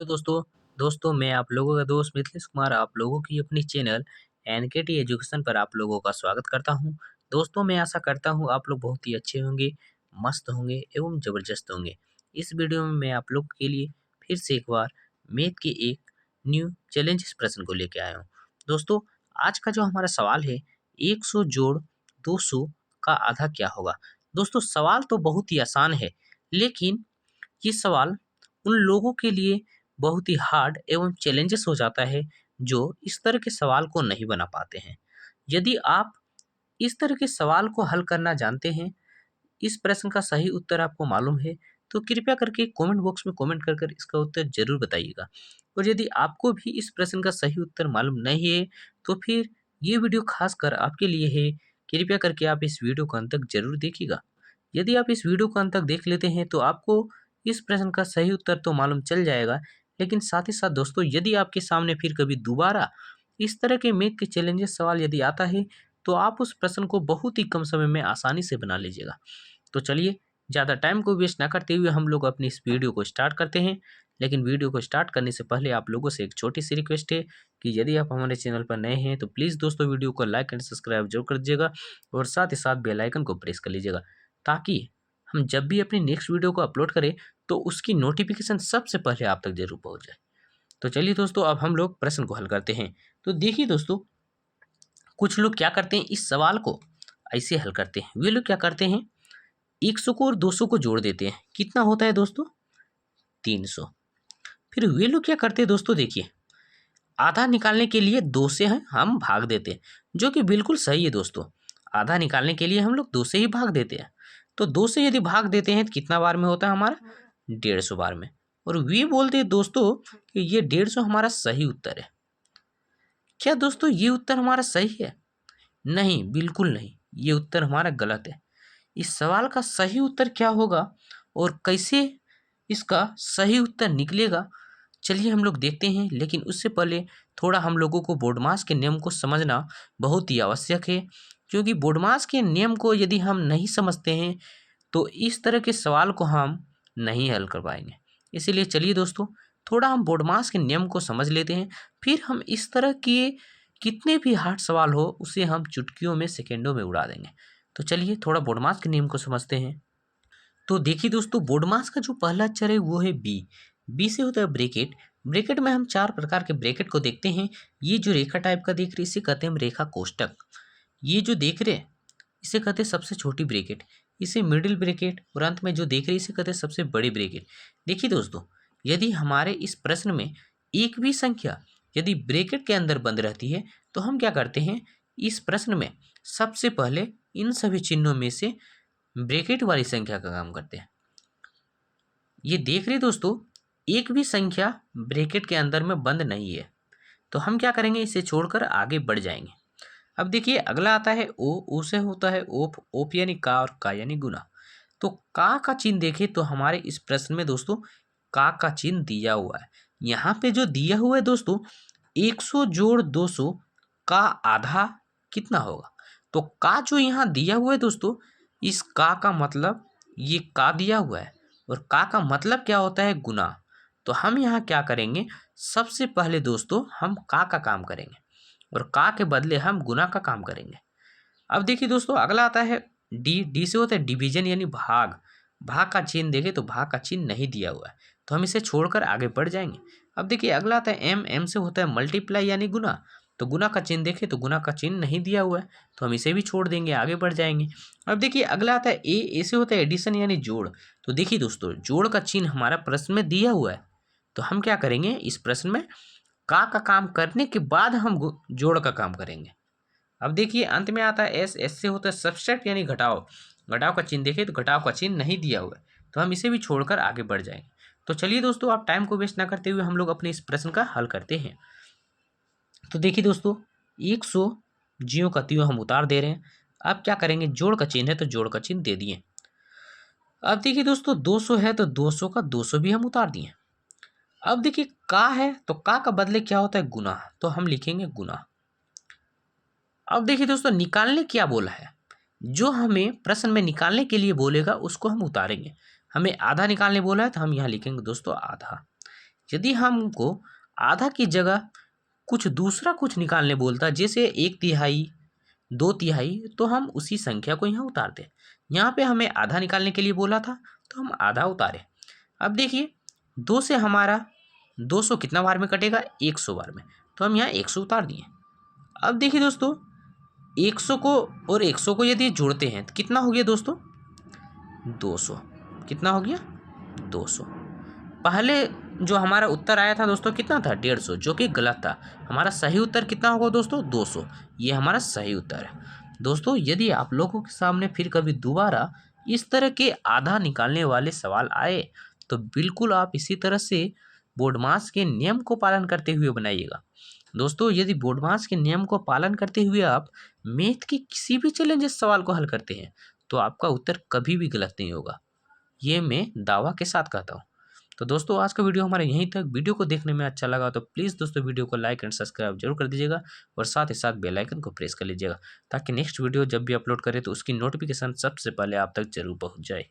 तो दोस्तों मैं आप लोगों का दोस्त मिथिलेश कुमार आप लोगों की अपनी चैनल एनकेटी एजुकेशन पर आप लोगों का स्वागत करता हूं। दोस्तों मैं आशा करता हूं आप लोग बहुत ही अच्छे होंगे, मस्त होंगे एवं ज़बरदस्त होंगे। इस वीडियो में मैं आप लोग के लिए फिर से एक बार मैथ के एक न्यू चैलेंजेस प्रश्न को लेके आया हूँ। दोस्तों आज का जो हमारा सवाल है 100 जोड़ 200 का आधा क्या होगा? दोस्तों सवाल तो बहुत ही आसान है, लेकिन ये सवाल उन लोगों के लिए बहुत ही हार्ड एवं चैलेंजेस हो जाता है जो इस तरह के सवाल को नहीं बना पाते हैं। यदि आप इस तरह के सवाल को हल करना जानते हैं, इस प्रश्न का सही उत्तर आपको मालूम है, तो कृपया करके कमेंट बॉक्स में कमेंट कर कर इसका उत्तर ज़रूर बताइएगा। और यदि आपको भी इस प्रश्न का सही उत्तर मालूम नहीं है, तो फिर ये वीडियो खासकर आपके लिए है। कृपया करके आप इस वीडियो को अंत तक ज़रूर देखिएगा। यदि आप इस वीडियो को अंत तक देख लेते हैं, तो आपको इस प्रश्न का सही उत्तर तो मालूम चल जाएगा, लेकिन साथ ही साथ दोस्तों यदि आपके सामने फिर कभी दोबारा इस तरह के मैथ के चैलेंजेस सवाल यदि आता है, तो आप उस प्रश्न को बहुत ही कम समय में आसानी से बना लीजिएगा। तो चलिए ज़्यादा टाइम को वेस्ट ना करते हुए हम लोग अपनी इस वीडियो को स्टार्ट करते हैं। लेकिन वीडियो को स्टार्ट करने से पहले आप लोगों से एक छोटी सी रिक्वेस्ट है कि यदि आप हमारे चैनल पर नए हैं तो प्लीज़ दोस्तों वीडियो को लाइक एंड सब्सक्राइब जरूर कर दीजिएगा और साथ ही साथ बेल आइकन को प्रेस कर लीजिएगा, ताकि हम जब भी अपनी नेक्स्ट वीडियो को अपलोड करें तो उसकी नोटिफिकेशन सबसे पहले आप तक जरूर पहुंच जाए। तो चलिए दोस्तों अब हम लोग प्रश्न को हल करते हैं। तो देखिए दोस्तों, कुछ लोग क्या करते हैं, इस सवाल को ऐसे हल करते हैं। वे लोग क्या करते हैं, 100 को और 200 को जोड़ देते हैं। कितना होता है दोस्तों? 300। फिर वे लोग क्या करते हैं दोस्तों, देखिए आधा निकालने के लिए 2 से हम भाग देते हैं, जो कि बिल्कुल सही है दोस्तों। आधा निकालने के लिए हम लोग 2 से ही भाग देते हैं। तो 2 से यदि भाग देते हैं तो कितना बार में होता है हमारा? 150 बार में। और वे बोलते हैं दोस्तों कि ये 150 हमारा सही उत्तर है। क्या दोस्तों ये उत्तर हमारा सही है? नहीं, बिल्कुल नहीं। ये उत्तर हमारा गलत है। इस सवाल का सही उत्तर क्या होगा और कैसे इसका सही उत्तर निकलेगा, चलिए हम लोग देखते हैं। लेकिन उससे पहले थोड़ा हम लोगों को बोर्डमास के नियम को समझना बहुत ही आवश्यक है, क्योंकि बोर्डमास के नियम को यदि हम नहीं समझते हैं तो इस तरह के सवाल को हम नहीं हल कर पाएंगे। इसीलिए चलिए दोस्तों थोड़ा हम बोर्डमास के नियम को समझ लेते हैं, फिर हम इस तरह के कितने भी हार्ड सवाल हो उसे हम चुटकियों में सेकेंडों में उड़ा देंगे। तो चलिए थोड़ा बोर्डमास के नियम को समझते हैं। तो देखिए दोस्तों, बोर्डमास का जो पहला अक्षर है वो है बी। बी से होता है ब्रैकेट। ब्रैकेट में हम चार प्रकार के ब्रैकेट को देखते हैं। ये जो रेखा टाइप का देख रहे हैं इसे कहते हैं हम रेखा कोष्टक। ये जो देख रहे हैं इसे कहते हैं सबसे छोटी ब्रैकेट, इसे मिडिल ब्रैकेट, और अंत में जो देख रहे हैं इसे कहते हैं सबसे बड़ी ब्रैकेट। देखिए दोस्तों, यदि हमारे इस प्रश्न में एक भी संख्या यदि ब्रैकेट के अंदर बंद रहती है तो हम क्या करते हैं, इस प्रश्न में सबसे पहले इन सभी चिन्हों में से ब्रैकेट वाली संख्या का काम करते हैं। ये देख रहे दोस्तों, एक भी संख्या ब्रैकेट के अंदर में बंद नहीं है, तो हम क्या करेंगे, इसे छोड़कर आगे बढ़ जाएंगे। अब देखिए अगला आता है ओ। ओ से होता है ओप। ओप यानी का और का यानी गुना। तो का चिन्ह देखें तो हमारे इस प्रश्न में दोस्तों का चिन्ह दिया हुआ है। यहाँ पे जो दिया हुआ है दोस्तों 100 जोड़ 200 का आधा कितना होगा? तो का जो यहाँ दिया हुआ है दोस्तों, इस का मतलब ये का दिया हुआ है, और का मतलब क्या होता है? गुना। तो हम यहाँ क्या करेंगे, सबसे पहले दोस्तों हम का काम करेंगे और का के बदले हम गुना का काम करेंगे। अब देखिए दोस्तों अगला आता है डी। डी से होता है डिवीजन यानी भाग। भाग का चिन्ह देखें तो भाग का चिन्ह नहीं दिया हुआ है, तो हम इसे छोड़कर आगे बढ़ जाएंगे। अब देखिए अगला आता है एम। एम से होता है मल्टीप्लाई यानी गुना। तो गुना का चिन्ह देखें तो गुना का चिन्ह नहीं दिया हुआ है, तो हम इसे भी छोड़ देंगे, आगे बढ़ जाएंगे। अब देखिए अगला आता है ए। ए से होता है एडिशन यानी जोड़। तो देखिए दोस्तों जोड़ का चिन्ह हमारा प्रश्न में दिया हुआ है, तो हम क्या करेंगे, इस प्रश्न में का काम करने के बाद हम जोड़ का काम करेंगे। अब देखिए अंत में आता है एस। एस से होता है सबट्रैक्ट यानी घटाओ। घटाव का चिन्ह देखिए तो घटाव का चिन्ह नहीं दिया हुआ है, तो हम इसे भी छोड़कर आगे बढ़ जाएंगे। तो चलिए दोस्तों आप टाइम को वेस्ट ना करते हुए हम लोग अपने इस प्रश्न का हल करते हैं। तो देखिए दोस्तों 100 ज्यों का त्यों हम उतार दे रहे हैं। अब क्या करेंगे, जोड़ का चिन्ह है तो जोड़ का चिन्ह दे दिए। अब देखिए दोस्तों 200 है तो 200 का 200 भी हम उतार दिए। अब देखिए का है तो का बदले क्या होता है? गुना, तो हम लिखेंगे गुना। अब देखिए दोस्तों निकालने क्या बोला है, जो हमें प्रश्न में निकालने के लिए बोलेगा उसको हम उतारेंगे। हमें आधा निकालने बोला है तो हम यहाँ लिखेंगे दोस्तों आधा। यदि हमको आधा की जगह कुछ दूसरा कुछ निकालने बोलता, जैसे 1/3, 2/3, तो हम उसी संख्या को यहाँ उतारते। यहाँ पे हमें आधा निकालने के लिए बोला था, तो हम आधा उतारे। अब देखिए 2 से हमारा 200 कितना बार में कटेगा, 100 बार में, तो हम यहाँ 100 उतार दिए। अब देखिए दोस्तों 100 को और 100 को यदि जोड़ते हैं तो कितना हो गया दोस्तों, 200। कितना हो गया, 200। पहले जो हमारा उत्तर आया था दोस्तों कितना था, 150, जो कि गलत था। हमारा सही उत्तर कितना होगा दोस्तों, 200। ये हमारा सही उत्तर है। दोस्तों यदि आप लोगों के सामने फिर कभी दोबारा इस तरह के आधा निकालने वाले सवाल आए, तो बिल्कुल आप इसी तरह से बोर्डमास के नियम को पालन करते हुए बनाइएगा। दोस्तों यदि बोर्डमास के नियम को पालन करते हुए आप मैथ के किसी भी चैलेंजेस सवाल को हल करते हैं, तो आपका उत्तर कभी भी गलत नहीं होगा। ये मैं दावा के साथ कहता हूँ। तो दोस्तों आज का वीडियो हमारा यहीं तक। वीडियो को देखने में अच्छा लगा तो प्लीज़ दोस्तों वीडियो को लाइक एंड सब्सक्राइब जरूर कर दीजिएगा, और साथ ही साथ बेल आइकन को प्रेस कर लीजिएगा, ताकि नेक्स्ट वीडियो जब भी अपलोड करें तो उसकी नोटिफिकेशन सबसे पहले आप तक जरूर पहुँच जाए।